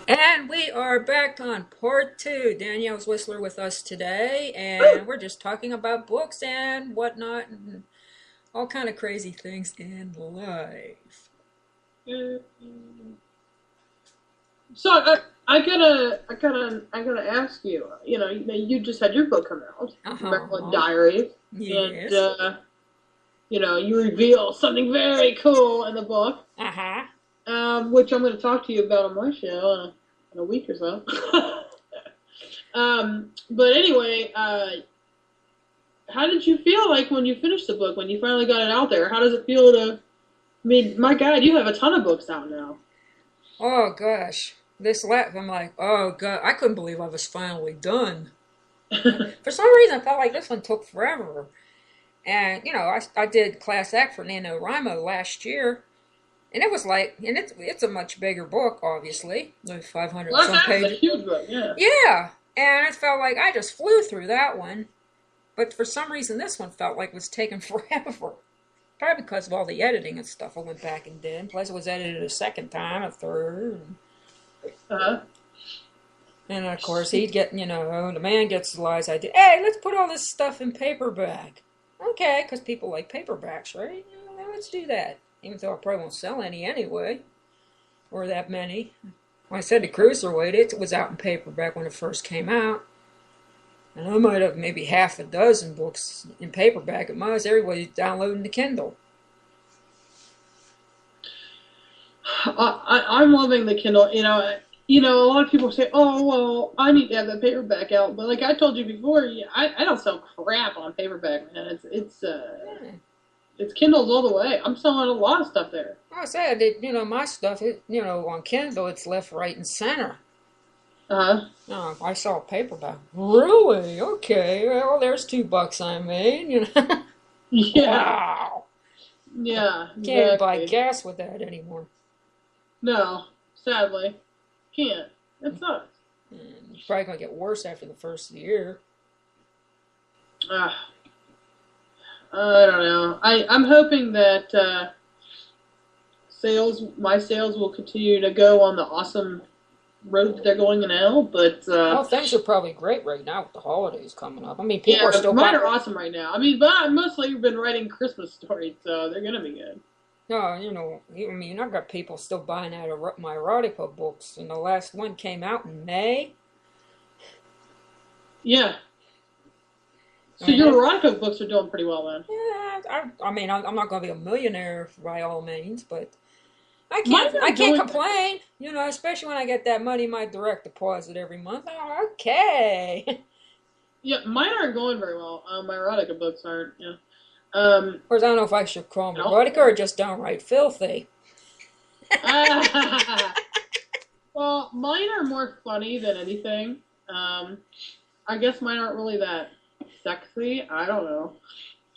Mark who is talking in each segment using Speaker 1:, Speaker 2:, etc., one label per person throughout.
Speaker 1: And we are back on part two. Danielle Zwissler with us today, and we're just talking about books and whatnot, and all kind of crazy things in life.
Speaker 2: So I gotta ask you. You just had your book come out, Maryland
Speaker 1: Uh-huh.
Speaker 2: Diary, and
Speaker 1: Yes.
Speaker 2: you reveal something very cool in the book,
Speaker 1: Uh-huh.
Speaker 2: which I'm going to talk to you about on my show in a week or so. But anyway, how did you feel like when you finished the book, when you finally got it out there? How does it feel to? I mean, my God, you have a ton of books out now.
Speaker 1: Oh gosh. I'm like, oh god, I couldn't believe I was finally done. For some reason, I felt like this one took forever. And, I did Class Act for NaNoWriMo last year. And it was like, and it's a much bigger book, obviously, like 500
Speaker 2: Well,
Speaker 1: some
Speaker 2: that's a
Speaker 1: pages.
Speaker 2: huge book, yeah.
Speaker 1: Yeah, and it felt like I just flew through that one. But for some reason, this one felt like it was taking forever. Probably because of all the editing and stuff I went back and did. Plus, it was edited a second time, a third.
Speaker 2: Uh-huh.
Speaker 1: And of course, the man gets the lies idea. Hey, let's put all this stuff in paperback. Okay, because people like paperbacks, right? Yeah, let's do that. Even though I probably won't sell any anyway, or that many. When I said the Cruiserweight, it was out in paperback when it first came out. And I might have maybe half a dozen books in paperback at most. Everybody's downloading the Kindle.
Speaker 2: I'm loving the Kindle. A lot of people say, "Oh, well, I need to have the paperback out." But like I told you before, I don't sell crap on paperback, man.
Speaker 1: Yeah.
Speaker 2: It's Kindles all the way. I'm selling a lot of stuff there.
Speaker 1: I said that, my stuff, on Kindle, it's left, right, and center.
Speaker 2: Uh huh.
Speaker 1: No, I saw a paperback. Really? Okay. Well, there's $2 I made.
Speaker 2: Yeah.
Speaker 1: Wow.
Speaker 2: Yeah.
Speaker 1: Can't even buy
Speaker 2: Exactly.
Speaker 1: gas with that anymore.
Speaker 2: No, sadly, can't. It sucks.
Speaker 1: And it's probably gonna get worse after the first year.
Speaker 2: Ah, I don't know. I'm hoping that my sales will continue to go on the awesome road that they're going now. But
Speaker 1: Well, things are probably great right now with the holidays coming up. I mean, people
Speaker 2: yeah,
Speaker 1: are still
Speaker 2: mine
Speaker 1: buying.
Speaker 2: are awesome right now. I mean, but I mostly been writing Christmas stories, so they're gonna be good.
Speaker 1: No, I've got people still buying out of my erotica books, and the last one came out in May.
Speaker 2: Yeah.
Speaker 1: I
Speaker 2: So
Speaker 1: mean,
Speaker 2: your erotica books are doing pretty well then.
Speaker 1: yeah, I'm not going to be a millionaire by all means, but
Speaker 2: Mine
Speaker 1: I
Speaker 2: are
Speaker 1: can't
Speaker 2: doing.
Speaker 1: complain. Especially when I get that money in my direct deposit every month. Oh, okay.
Speaker 2: Yeah, mine aren't going very well. My erotica books aren't. Yeah.
Speaker 1: Of course, I don't know if I should call them
Speaker 2: No.
Speaker 1: erotica or just downright filthy.
Speaker 2: Well, mine are more funny than anything. I guess mine aren't really that sexy. I don't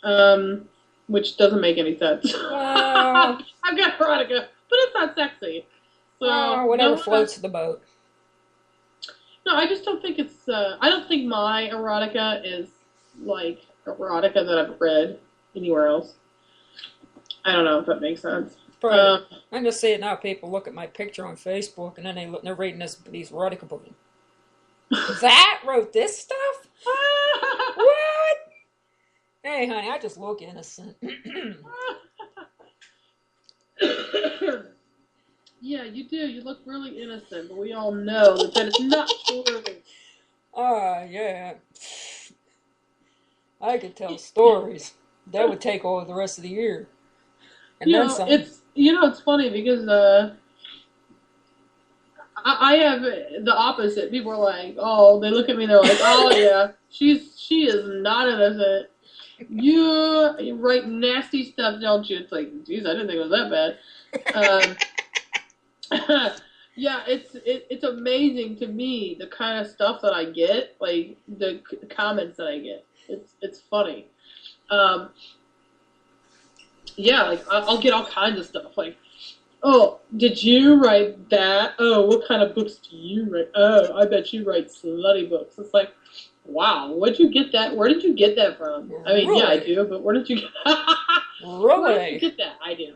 Speaker 2: know. Which doesn't make any sense.
Speaker 1: Well,
Speaker 2: I've got erotica, but it's not sexy. So
Speaker 1: whatever
Speaker 2: no,
Speaker 1: floats the boat.
Speaker 2: no, I just don't think it's. I don't think my erotica is like erotica that I've read anywhere else. I don't know if that makes sense.
Speaker 1: But I'm just saying now, people look at my picture on Facebook and then they're reading these erotica books. That wrote this stuff? What? Hey, honey, I just look innocent.
Speaker 2: Yeah, you do. You look really innocent, but we all know that is not true.
Speaker 1: Yeah. I could tell stories. That would take all the rest of the year. And then some.
Speaker 2: It's funny because I have the opposite. People are like, oh, they look at me and they're like, oh yeah, she is not innocent. You write nasty stuff, don't you? It's like, geez, I didn't think it was that bad. Yeah, it's amazing to me the kind of stuff that I get, like the comments that I get. It's funny. Um, yeah, like I'll get all kinds of stuff. Like, oh, did you write that? Oh, what kind of books do you write? Oh, I bet you write slutty books. It's like, wow, where'd you get that? Where did you get that from? I mean, yeah, I do, but where did you where did you get that idea?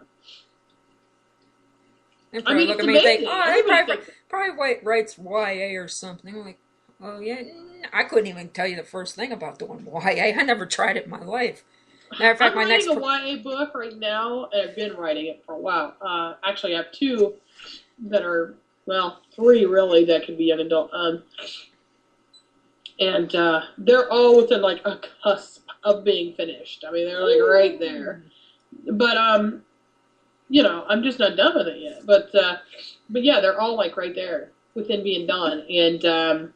Speaker 1: I mean, look at me and think, oh, probably writes YA or something. I'm like, oh yeah, I couldn't even tell you the first thing about doing YA. I never tried it in my life. Matter of fact,
Speaker 2: I'm writing a YA book right now, and I've been writing it for a while. Actually, I have 2 that are, well, 3 really that could be young adult. And they're all within like a cusp of being finished. I mean, they're like right there. But you know, I'm just not done with it yet. But yeah, they're all like right there within being done. And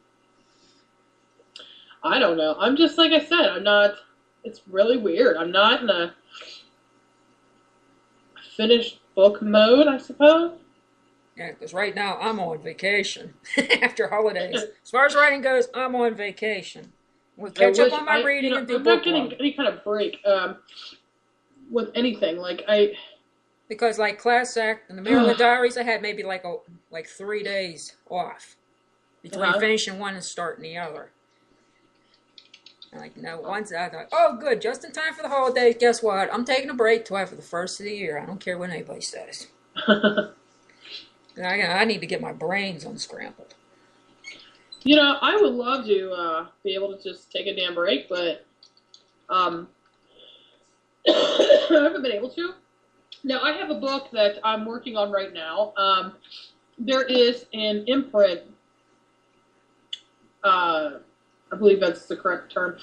Speaker 2: I don't know. I'm just, like I said, I'm not. It's really weird. I'm not in a finished book mode, I suppose.
Speaker 1: Yeah, because right now I'm on vacation after holidays. As far as writing goes, I'm on vacation. We'll catch up on my reading and do
Speaker 2: I'm
Speaker 1: book
Speaker 2: not getting
Speaker 1: club.
Speaker 2: any kind of break with anything.
Speaker 1: Because like Class Act and the Maryland Diaries, I had maybe like 3 days off between finishing one and starting the other. And like, no, once I thought, oh good, just in time for the holidays. Guess what? I'm taking a break till after the first of the year. I don't care what anybody says. I need to get my brains unscrambled.
Speaker 2: You know, I would love to be able to just take a damn break, but I haven't been able to. Now, I have a book that I'm working on right now. There is an imprint, I believe that's the correct term,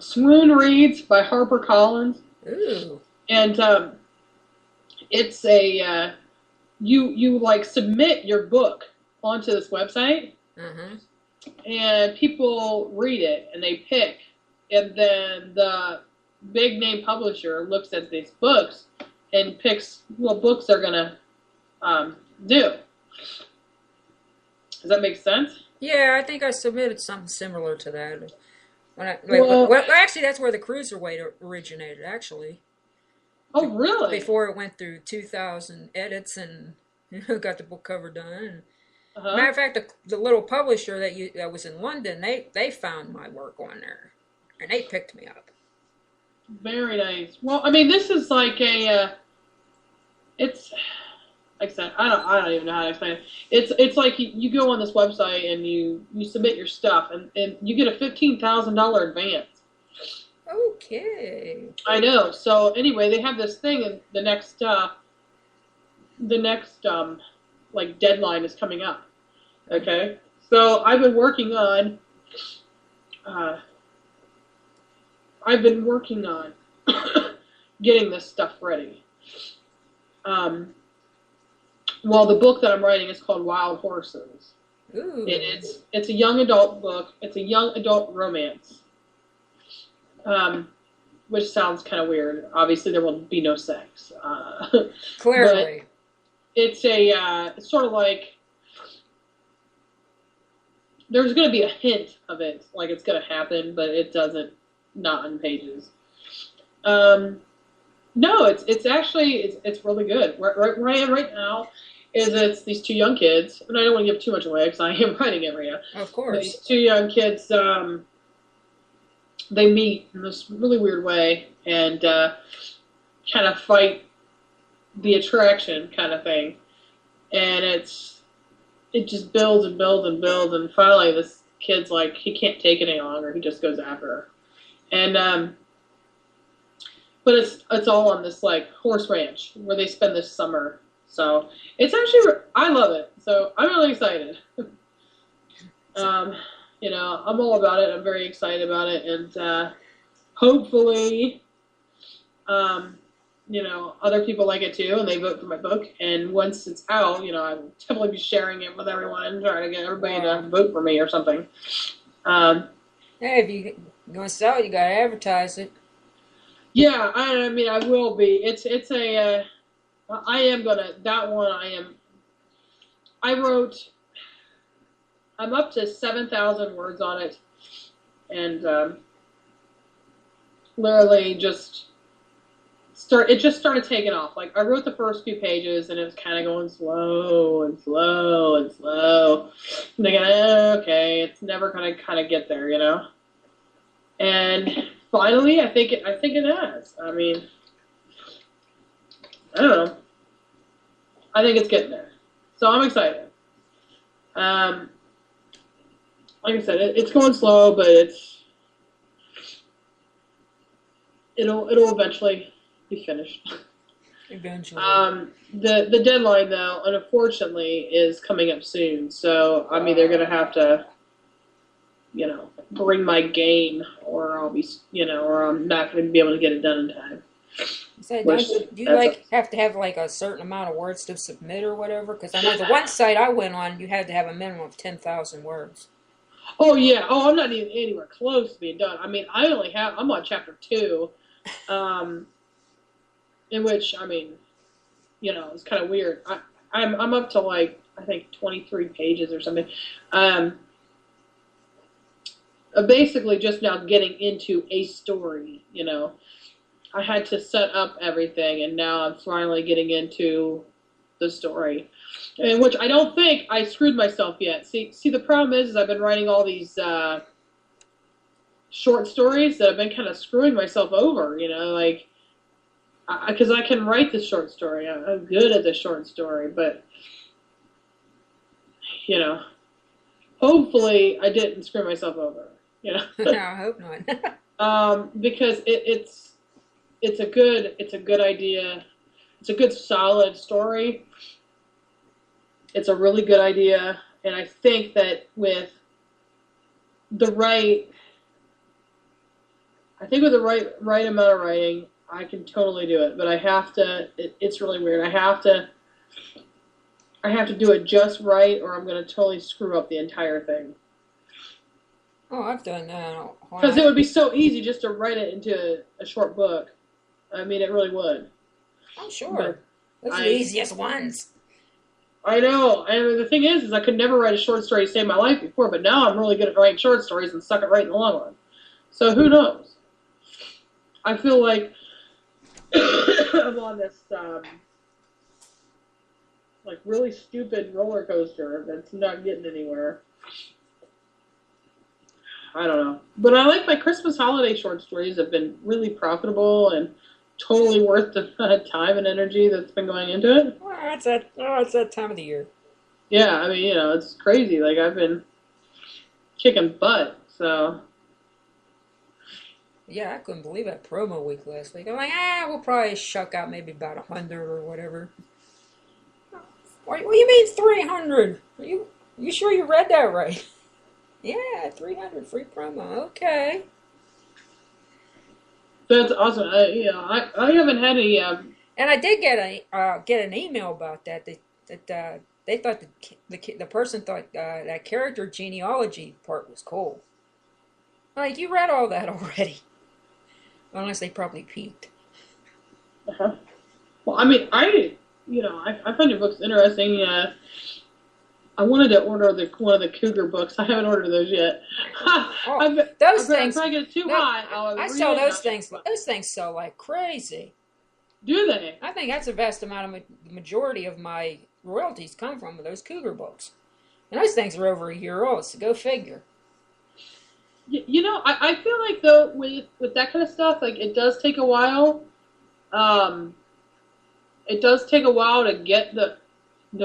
Speaker 2: Swoon Reads by HarperCollins.
Speaker 1: Ooh.
Speaker 2: And it's a... You like submit your book onto this website, and people read it and they pick, and then the big name publisher looks at these books and picks what books they're gonna do. Does that make sense?
Speaker 1: Yeah, I think I submitted something similar to that. Actually, that's where the Cruiserweight originated. Actually.
Speaker 2: Oh, really?
Speaker 1: Before it went through 2,000 edits and got the book cover done. Matter of fact, the little publisher that was in London, they found my work on there, and they picked me up.
Speaker 2: Very nice. Well, I mean, this is like it's like I said, I don't even know how to explain it. It's like you go on this website and you submit your stuff, and you get a $15,000 advance.
Speaker 1: Okay.
Speaker 2: I know. So anyway, they have this thing, and the next like deadline is coming up. Okay. So I've been working on getting this stuff ready. Well, the book that I'm writing is called Wild Horses.
Speaker 1: Ooh.
Speaker 2: And it's a young adult book. It's a young adult romance. Which sounds kind of weird. Obviously, there will be no sex.
Speaker 1: Clearly.
Speaker 2: It's it's sort of like, there's going to be a hint of it, like it's going to happen, but it doesn't, not on pages. No, it's actually, it's really good. Where I am right now is it's these 2 young kids, and I don't want to give too much away because I am writing it right now.
Speaker 1: Of course.
Speaker 2: These 2 young kids, they meet in this really weird way and kind of fight the attraction kind of thing. And it just builds and builds and builds, and finally this kid's like, he can't take it any longer. He just goes after her. And but it's all on this like horse ranch where they spend this summer. So it's actually, I love it. So I'm really excited. You know, I'm all about it. I'm very excited about it, and hopefully, you know, other people like it too, and they vote for my book. And once it's out, you know, I will definitely be sharing it with everyone and trying to get everybody to vote for me or something.
Speaker 1: Hey, if you're gonna sell it, you gotta advertise it.
Speaker 2: Yeah, I mean, I will be. I am gonna. That one, I wrote. I'm up to 7,000 words on it, and literally just started taking off. Like, I wrote the first few pages, and it was kind of going slow and slow and slow. And thinking, okay, it's never gonna kind of get there, you know. And finally, I think it has. I mean, I don't know. I think it's getting there, so I'm excited. Like I said, it's going slow, but it'll eventually be finished.
Speaker 1: Eventually.
Speaker 2: The deadline, though, unfortunately, is coming up soon. So I'm either going to have to, bring my game, or I'll be, or I'm not going to be able to get it done in time.
Speaker 1: So do you have to have like a certain amount of words to submit or whatever? Because I know the one site I went on, you had to have a minimum of 10,000 words.
Speaker 2: Oh yeah. Oh, I'm not even anywhere close to being done. I mean, I'm on chapter 2, in which it's kind of weird. I'm up to like I think 23 pages or something. Basically, just now getting into a story. I had to set up everything, and now I'm finally getting into the story, in which I don't think I screwed myself yet. See, the problem is I've been writing all these short stories that I've been kind of screwing myself over, because I can write the short story. I'm good at the short story, but, hopefully I didn't screw myself over,
Speaker 1: No, I hope not.
Speaker 2: Because it's a good idea. It's a good, solid story. It's a really good idea, and I think that with the right amount of writing, I can totally do it. But I have to. It's really weird. I have to do it just right, or I'm going to totally screw up the entire thing.
Speaker 1: Oh, I've done that.
Speaker 2: Because it would be so easy just to write it into a short book. I mean, it really would.
Speaker 1: I'm sure. Those are the easiest ones.
Speaker 2: I know. And the thing is I could never write a short story to save my life before, but now I'm really good at writing short stories and suck it right in the long run. So who knows? I feel like I'm on this like really stupid roller coaster that's not getting anywhere. I don't know. But I like my Christmas holiday short stories have been really profitable and totally worth the time and energy that's been going into it.
Speaker 1: Well, it's that time of the year.
Speaker 2: Yeah, I mean, it's crazy. Like, I've been kicking butt, so.
Speaker 1: Yeah, I couldn't believe that promo week last week. I'm like, we'll probably shuck out maybe about 100 or whatever. What do you mean 300? You sure you read that right? Yeah, 300 free promo. Okay.
Speaker 2: That's awesome. I haven't had any.
Speaker 1: And I did get an email about that. They thought the person thought that character genealogy part was cool. Like, you read all that already. Unless they probably peeked.
Speaker 2: Uh-huh. Well, I mean, I find your books interesting. I wanted to order one of the Cougar books. I haven't ordered those yet.
Speaker 1: Those things.
Speaker 2: If I get too hot,
Speaker 1: I sell those things. Those things sell like crazy.
Speaker 2: Do they?
Speaker 1: I think that's the vast amount of the majority of my royalties come from those Cougar books. And those things are over a year old, so go figure.
Speaker 2: I feel like, though, with that kind of stuff, like, it does take a while. It does take a while to get the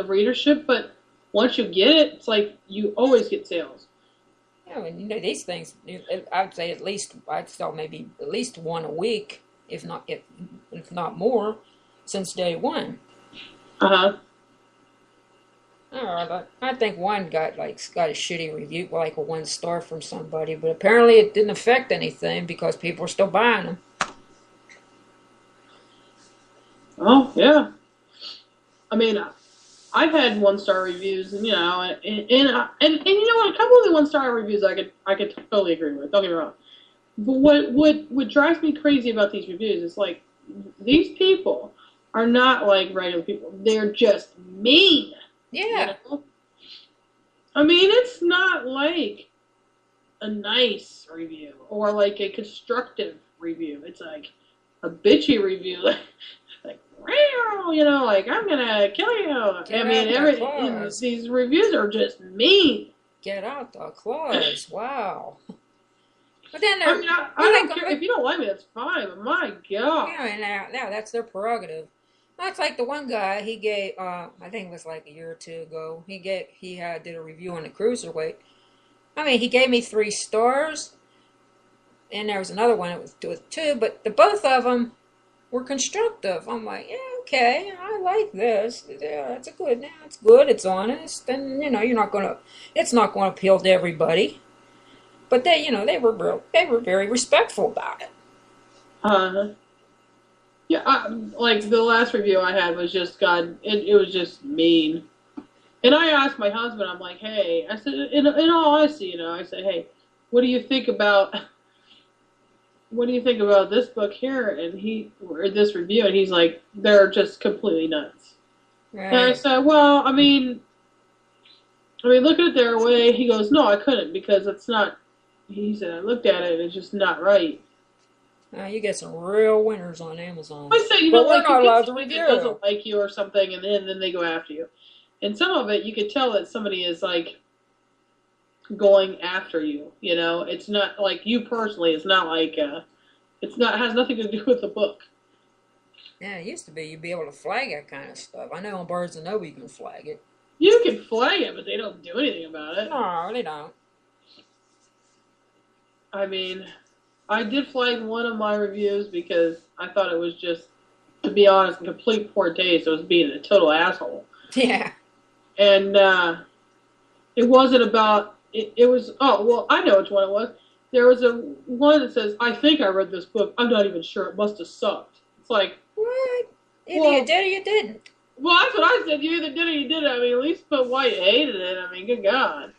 Speaker 2: readership, but once you get it, it's like you always get sales.
Speaker 1: Yeah, and these things, I'd say I'd sell maybe at least one a week, if not more, since day one.
Speaker 2: Uh-huh.
Speaker 1: I think one got a shitty review, like a 1 star from somebody, but apparently it didn't affect anything because people are still buying them.
Speaker 2: Oh, yeah. I mean, I've had 1-star reviews, and you know what, a couple of the 1-star reviews I could totally agree with. Don't get me wrong. But what drives me crazy about these reviews is, like, these people are not like regular people. They're just mean.
Speaker 1: Yeah.
Speaker 2: You know? I mean, it's not like a nice review or like a constructive review. It's like a bitchy review, like I'm gonna kill you. These reviews are just mean.
Speaker 1: Get out the claws! Wow. But then
Speaker 2: I don't care if you don't like me. That's fine. But my God.
Speaker 1: Yeah, now that's their prerogative. That's like the one guy he gave. I think it was like a year or two ago. Did a review on the cruiserweight. I mean, he gave me 3 stars, and there was another one that was with 2, but the both of them were constructive. I'm like, yeah, okay, I like this. Yeah, it's good. Yeah, it's good. It's honest, and it's not gonna appeal to everybody. But they were very respectful about it.
Speaker 2: Yeah, like the last review I had was just it was just mean. And I asked my husband, I'm like, hey, I said, in all honesty, I said, hey, what do you think about this book here, or this review? And he's like, they're just completely nuts. Right. And I said, well, I mean, look at it their way. He goes, no, I couldn't, because it's not. He said, I looked at it, and it's just not right.
Speaker 1: You get some real winners on Amazon.
Speaker 2: I say, we're not allowed to review. It doesn't like you or something, and then they go after you. And some of it, you could tell that somebody is like going after you. It's not like you personally. It's not like it has nothing to do with the book.
Speaker 1: Yeah, it used to be you'd be able to flag that kind of stuff. I know on Birds of Nova you can flag it.
Speaker 2: You can flag it, but they don't do anything about it.
Speaker 1: No, they don't.
Speaker 2: I mean, I did flag one of my reviews because I thought it was just, to be honest, in complete poor taste. It was being a total asshole.
Speaker 1: Yeah.
Speaker 2: And it wasn't about, it was, oh, well, I know which one it was. There was one that says, I think I read this book. I'm not even sure. It must have sucked. It's like,
Speaker 1: what? Either you did or you didn't.
Speaker 2: Well, that's what I said. You either did or you didn't. I mean, at least put why you hated it. I mean, good God.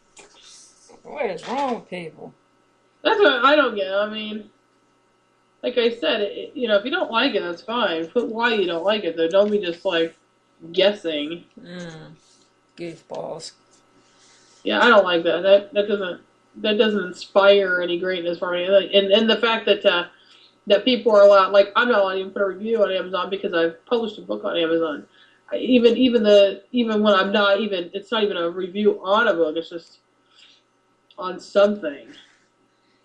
Speaker 1: What is wrong with people?
Speaker 2: That's what I don't get. I mean, like I said, if you don't like it, that's fine. Put why you don't like it, though. Don't be just, like, guessing.
Speaker 1: Goofballs.
Speaker 2: Yeah, I don't like that. That doesn't inspire any greatness for me. And the fact that people are allowed, like, I'm not allowed to even put a review on Amazon because I've published a book on Amazon. Even when I'm not even, it's not even a review on a book. It's just on something.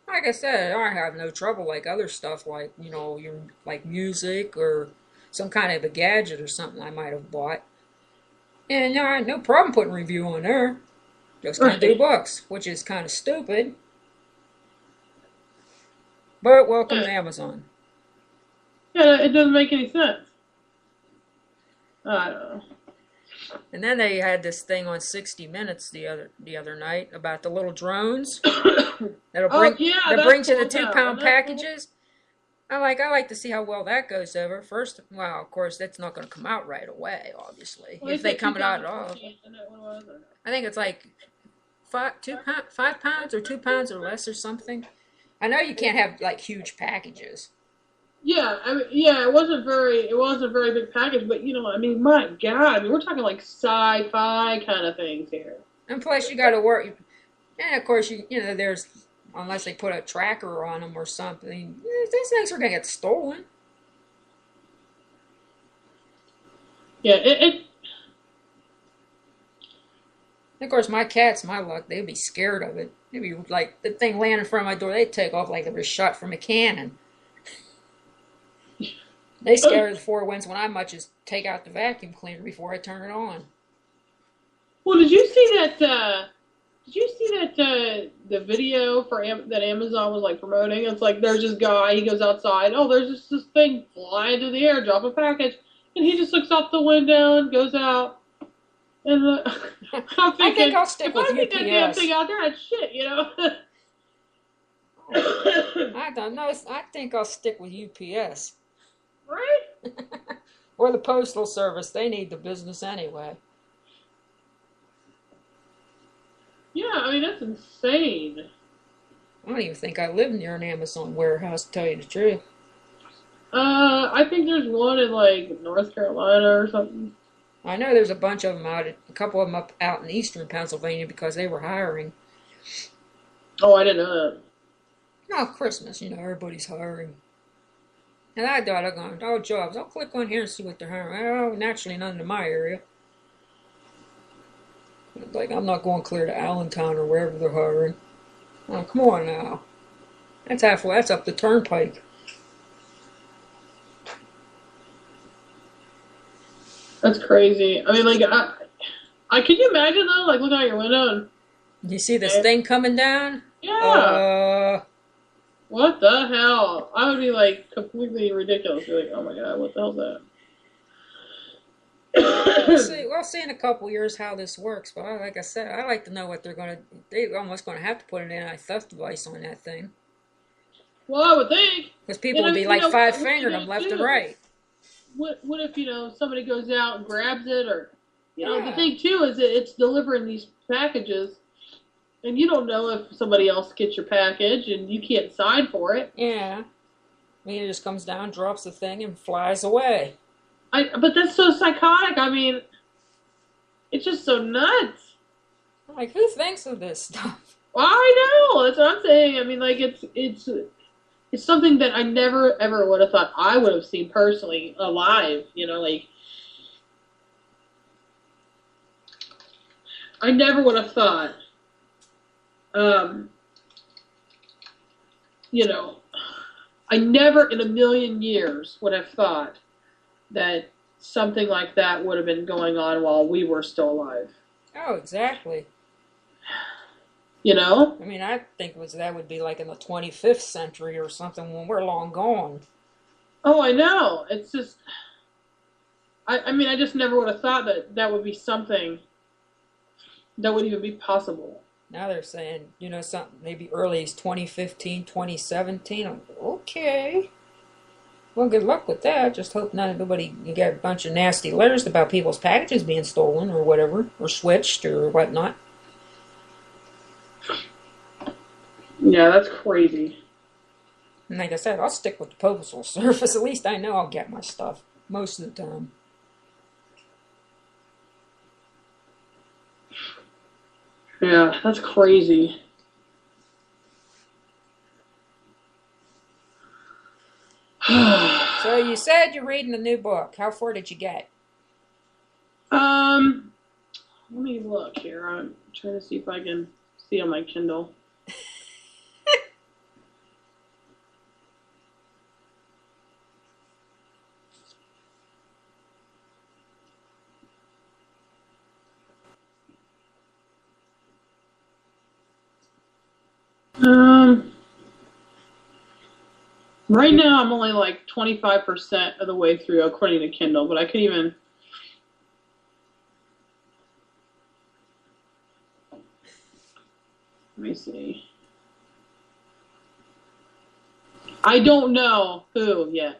Speaker 1: Like I said, I have no trouble like other stuff, like your like music or some kind of a gadget or something I might have bought. And I had no problem putting a review on there. Just can't do books, which is kind of stupid. But welcome to Amazon.
Speaker 2: Yeah, it doesn't make any sense. I don't know.
Speaker 1: And then they had this thing on 60 Minutes the other night about the little drones that'll bring to the 2-pound packages. I like to see how well that goes over. First, well, of course, that's not going to come out right away, obviously. Well, if they come out at all. I think it's like 5 pounds or 2 pounds or less or something. I know you can't have like huge packages.
Speaker 2: Yeah, I mean, it wasn't a very big package, but my God, we're talking like sci-fi kind of things here.
Speaker 1: And plus, you got to work, and of course, there's, unless they put a tracker on them or something, these things are gonna get stolen.
Speaker 2: Yeah, it.
Speaker 1: Of course, my cats, my luck, they'd be scared of it. They'd be like the thing landing in front of my door. They'd take off like they were shot from a cannon. They scare the 4 winds when I much as take out the vacuum cleaner before I turn it on.
Speaker 2: Well, did you see that? The video that Amazon was like promoting? It's like there's this guy. He goes outside. Oh, there's just this thing flying through the air, drop a package, and he just looks out the window and goes out. And I'm thinking,
Speaker 1: I think I'll stick with UPS.
Speaker 2: If I think that damn thing out there, that's shit,
Speaker 1: I don't know. I think I'll stick with UPS.
Speaker 2: Right?
Speaker 1: Or the Postal Service. They need the business anyway.
Speaker 2: Yeah, I mean, that's insane.
Speaker 1: I don't even think I live near an Amazon warehouse, to tell you the truth.
Speaker 2: I think there's one in, like, North Carolina or something.
Speaker 1: I know there's a bunch of them a couple of them out in eastern Pennsylvania because they were hiring.
Speaker 2: Oh, I didn't know that.
Speaker 1: No, Christmas, everybody's hiring. And I thought I'm going, oh, jobs. I'll click on here and see what they're hiring. Oh, naturally, none in my area. Like, I'm not going clear to Allentown or wherever they're hiring. Oh, come on now. That's up the turnpike.
Speaker 2: That's crazy. I mean, like, can you imagine though, like looking out your window and
Speaker 1: You see this thing coming down?
Speaker 2: yeah, what the hell? I would be like completely ridiculous. Be like, oh my god, what the hell's that?
Speaker 1: We'll see in a couple years how this works. But like I said, I like to know what they're almost going to have to put an anti-theft device on that thing.
Speaker 2: Well, I would think.
Speaker 1: Because people would be like five-fingering them left and right.
Speaker 2: What if, somebody goes out and grabs it, or, the thing too is that it's delivering these packages, and you don't know if somebody else gets your package, and you can't sign for it.
Speaker 1: Yeah. I mean, it just comes down, drops the thing, and flies away.
Speaker 2: But that's so psychotic. I mean, it's just so nuts.
Speaker 1: Like, who thinks of this stuff?
Speaker 2: Well, I know. That's what I'm saying. I mean, like, it's something that I never, ever would have thought I would have seen personally alive. Like, I never would have thought, I never in a million years would have thought that something like that would have been going on while we were still alive.
Speaker 1: Oh, exactly.
Speaker 2: I
Speaker 1: mean, I think that would be like in the 25th century or something when we're long gone.
Speaker 2: Oh, I know. It's just, I mean, I just never would have thought that would be something that would even be possible.
Speaker 1: Now they're saying, something maybe early as 2015, 2017. I'm like, okay. Well, good luck with that. Just hope you get a bunch of nasty letters about people's packages being stolen or whatever, or switched or whatnot.
Speaker 2: Yeah, that's crazy.
Speaker 1: And like I said, I'll stick with the postal service. At least I know I'll get my stuff most of the time.
Speaker 2: Yeah, that's crazy.
Speaker 1: So you said you're reading a new book. How far did you get?
Speaker 2: Let me look here. I'm trying to see if I can see on my Kindle. Right now I'm only like 25% of the way through according to Kindle, but I could even... Let me see. I don't know who yet.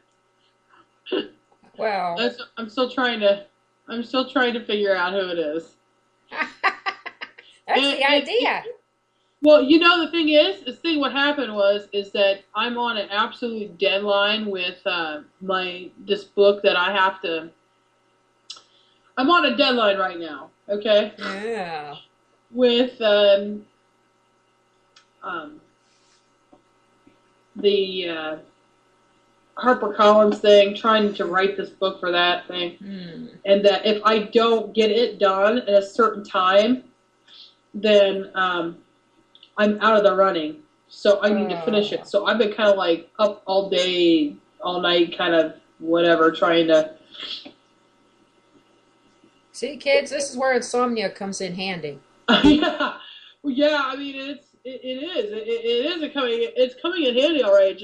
Speaker 1: Well,
Speaker 2: I'm still trying to figure out who it is.
Speaker 1: That's the idea.
Speaker 2: Well, the thing is, what happened is that I'm on an absolute deadline with this book that I have to. I'm on a deadline right now. Okay.
Speaker 1: Yeah.
Speaker 2: With the HarperCollins thing, trying to write this book for that thing, and that if I don't get it done at a certain time, then I'm out of the running. So I need to finish it. So I've been kind of like up all day, all night, kind of whatever, trying to.
Speaker 1: See, kids, this is where insomnia comes in handy.
Speaker 2: Yeah. I mean, it is coming in handy, all right.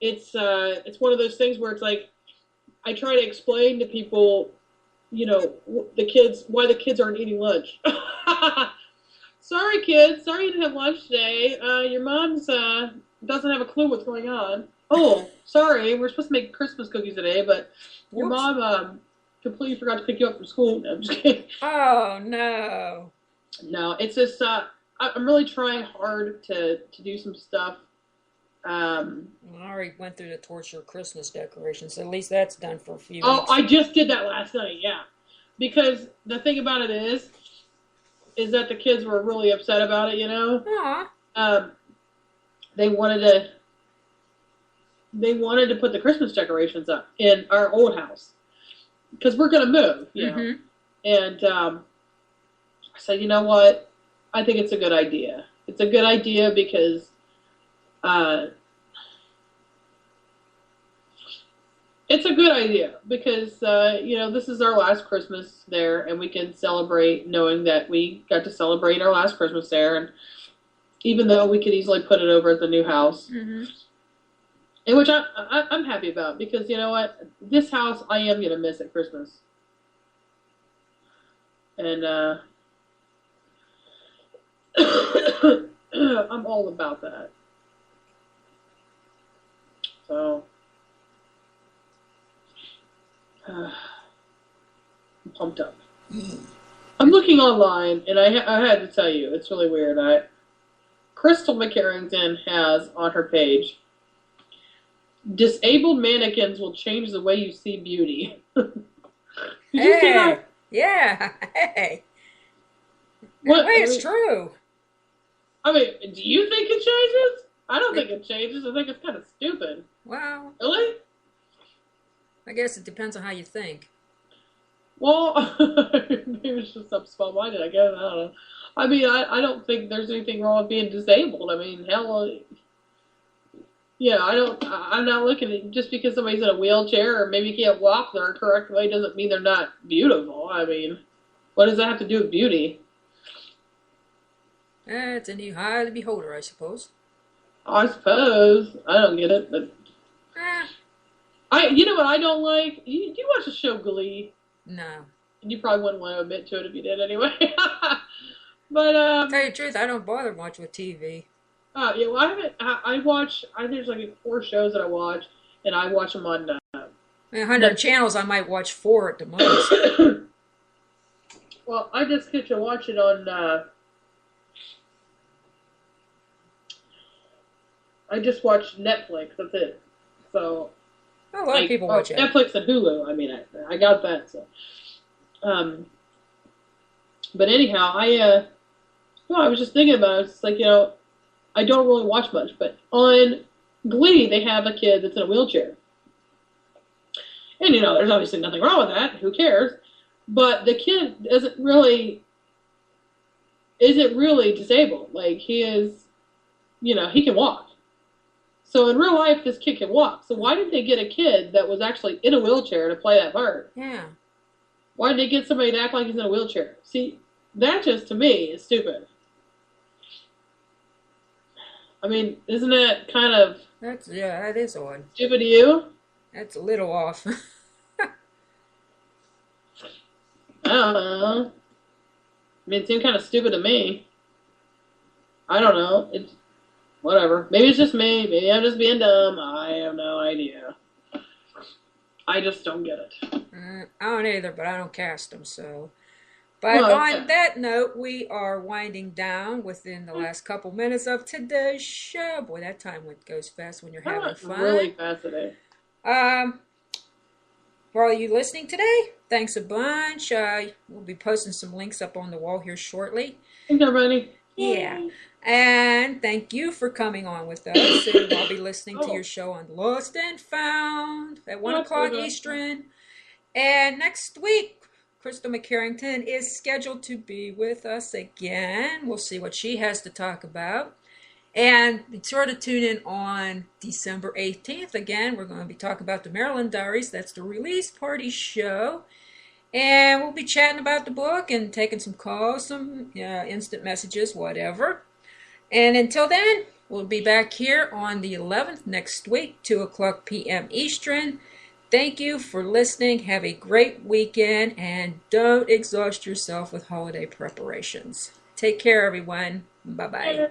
Speaker 2: It's one of those things where it's like I try to explain to people, why the kids aren't eating lunch. Sorry, kids. Sorry you didn't have lunch today. Your mom's doesn't have a clue what's going on. Oh, sorry. We're supposed to make Christmas cookies today, but your mom completely forgot to pick you up from school. No, I'm just kidding.
Speaker 1: Oh, no.
Speaker 2: No, it's just I'm really trying hard to do some stuff.
Speaker 1: I already went through the torture Christmas decorations, so at least that's done for a few
Speaker 2: Oh,
Speaker 1: weeks.
Speaker 2: I just did that last night, yeah. Because the thing about it is that the kids were really upset about it,
Speaker 1: Aww.
Speaker 2: They wanted to put the Christmas decorations up in our old house because we're gonna move, know. And I said, you know what? I think it's a good idea. It's a good idea because It's a good idea because, this is our last Christmas there, and we can celebrate knowing that we got to celebrate our last Christmas there. And even though we could easily put it over at the new house, and which I'm happy about because you know what, this house I am gonna miss at Christmas, and I'm all about that. So. I'm pumped up. I'm looking online, and I had to tell you, it's really weird. Crystal McCarrington has on her page, disabled mannequins will change the way you see beauty. Did you see that?
Speaker 1: Yeah, hey.
Speaker 2: What?
Speaker 1: It's true.
Speaker 2: I mean, do you think it changes? I don't think it changes. I think it's kind of stupid.
Speaker 1: Well.
Speaker 2: Really?
Speaker 1: I guess it depends on how you think.
Speaker 2: Well, maybe it's just I'm small-minded, I guess. I don't know. I mean, I don't think there's anything wrong with being disabled. I mean, hell, I'm not looking at just because somebody's in a wheelchair or maybe can't walk the correct way doesn't mean they're not beautiful. I mean, what does that have to do with beauty?
Speaker 1: It's in the eye of the beholder, I suppose.
Speaker 2: I suppose. I don't get it, but... You know what I don't like? Do you watch the show Glee?
Speaker 1: No.
Speaker 2: You probably wouldn't want to admit to it if you did anyway. But
Speaker 1: tell you the truth, I don't bother much with TV.
Speaker 2: Yeah, well, I haven't. I watch. There's like 4 shows that I watch, and I watch them on.
Speaker 1: 100 channels, I might watch 4 at the most.
Speaker 2: Well, I just get to watch it on. I just watch Netflix. That's it. So.
Speaker 1: A lot of people watch it.
Speaker 2: Netflix and Hulu. I mean, I got that. So, but anyhow, I was just thinking about it. It's like I don't really watch much, but on Glee they have a kid that's in a wheelchair, and there's obviously nothing wrong with that. Who cares? But the kid isn't really disabled. Like he is, he can walk. So in real life, this kid can walk. So why did they get a kid that was actually in a wheelchair to play that part?
Speaker 1: Yeah.
Speaker 2: Why did they get somebody to act like he's in a wheelchair? See, that just, to me, is stupid. I mean, isn't that kind of...
Speaker 1: that is odd.
Speaker 2: Stupid to you?
Speaker 1: That's a little off.
Speaker 2: I don't know. I mean, it seemed kind of stupid to me. I don't know. It's... Whatever. Maybe it's just me. Maybe I'm just being dumb. I have no idea. I just don't get it.
Speaker 1: I don't either, but I don't cast them, so. But on that note, we are winding down within the last couple minutes of today's show. Boy, that time goes fast when you're having fun.
Speaker 2: Really fast today.
Speaker 1: For all you listening today, thanks a bunch. We'll be posting some links up on the wall here shortly.
Speaker 2: Thanks, everybody.
Speaker 1: Yeah. And thank you for coming on with us. And I'll be listening to your show on Lost and Found at 1 o'clock Eastern. And next week, Crystal McCarrington is scheduled to be with us again. We'll see what she has to talk about. And be sure to tune in on December 18th. Again, we're going to be talking about the Maryland Diaries. That's the release party show. And we'll be chatting about the book and taking some calls, some instant messages, whatever. And until then, we'll be back here on the 11th next week, 2 o'clock p.m. Eastern. Thank you for listening. Have a great weekend, and don't exhaust yourself with holiday preparations. Take care, everyone. Bye-bye.